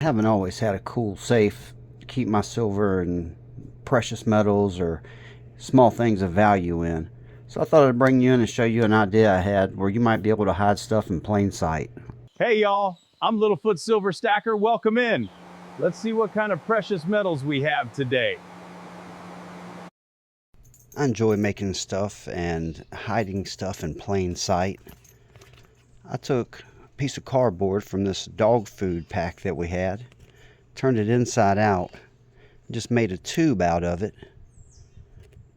haven't always had a cool safe to keep my silver and precious metals or small things of value in. So I thought I'd bring you in and show you an idea I had where you might be able to hide stuff in plain sight. Hey y'all, I'm Littlefoot Silver Stacker. Welcome in. Let's see what kind of precious metals we have today. I enjoy making stuff and hiding stuff in plain sight. I took a piece of cardboard from this dog food pack that we had, turned it inside out, just made a tube out of it,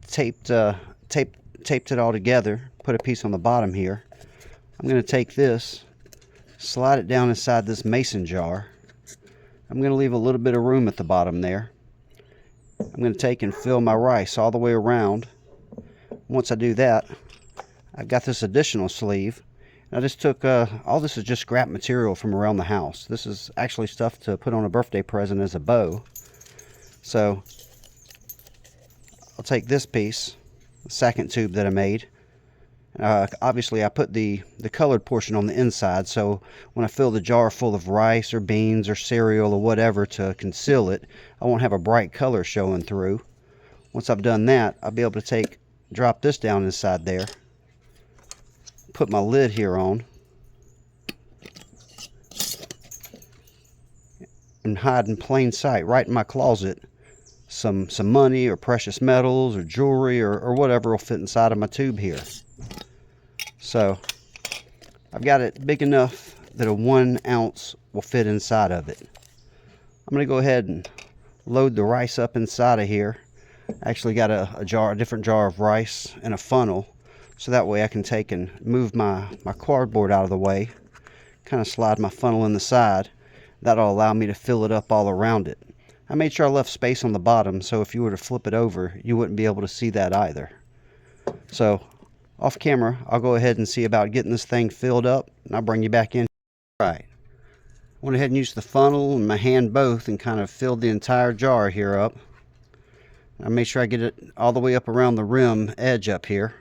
taped it all together, put a piece on the bottom here. I'm going to take this, slide it down inside this mason jar. I'm going to leave a little bit of room at the bottom there. I'm going to take and fill my rice all the way around. Once I do that, I've got this additional sleeve. I just took, all this is just scrap material from around the house. This is actually stuff to put on a birthday present as a bow. So I'll take this piece, the second tube that I made. Obviously I put the colored portion on the inside, so when I fill the jar full of rice or beans or cereal or whatever to conceal it, I won't have a bright color showing through. Once I've done that, I'll be able to drop this down inside there, put my lid here on, and hide in plain sight right in my closet some money or precious metals or jewelry or whatever will fit inside of my tube here. So I've got it big enough that a 1 ounce will fit inside of it. I'm going to go ahead and load the rice up inside of here. I actually got a different jar of rice and a funnel, so that way I can take and move my cardboard out of the way, kind of slide my funnel in the side. That'll allow me to fill it up all around it. I made sure I left space on the bottom, so if you were to flip it over, you wouldn't be able to see that either. So off camera, I'll go ahead and see about getting this thing filled up, and I'll bring you back in. Right. I went ahead and used the funnel and my hand both and kind of filled the entire jar here up. I made sure I get it all the way up around the rim edge up here.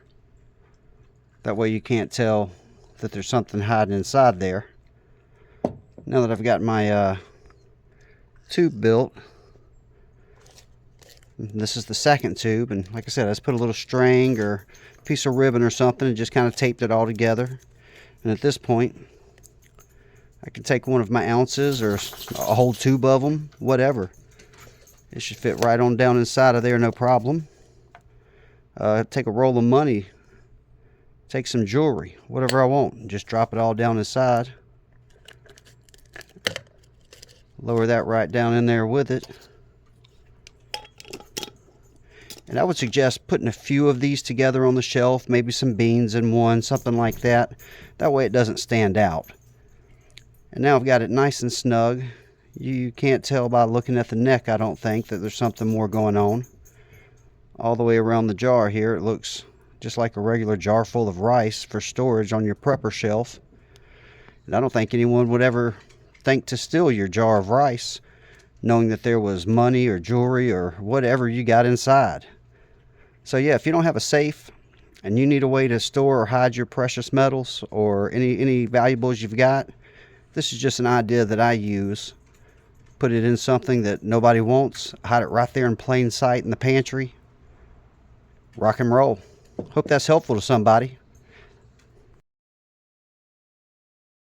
That way you can't tell that there's something hiding inside there. Now that I've got my tube built, this is the second tube, and like I said, I just put a little string or piece of ribbon or something and just kind of taped it all together. And at this point, I can take one of my ounces or a whole tube of them, whatever. It should fit right on down inside of there, no problem. Take a roll of money, take some jewelry, whatever I want, and just drop it all down inside. Lower that right down in there with it. And I would suggest putting a few of these together on the shelf, maybe some beans in one, something like that. That way it doesn't stand out. And now I've got it nice and snug. You can't tell by looking at the neck, I don't think, that there's something more going on. All the way around the jar here, it looks just like a regular jar full of rice for storage on your prepper shelf. And I don't think anyone would ever think to steal your jar of rice, knowing that there was money or jewelry or whatever you got inside. So yeah, if you don't have a safe and you need a way to store or hide your precious metals or any valuables you've got, this is just an idea that I use. Put it in something that nobody wants, hide it right there in plain sight in the pantry. Rock and roll. Hope that's helpful to somebody.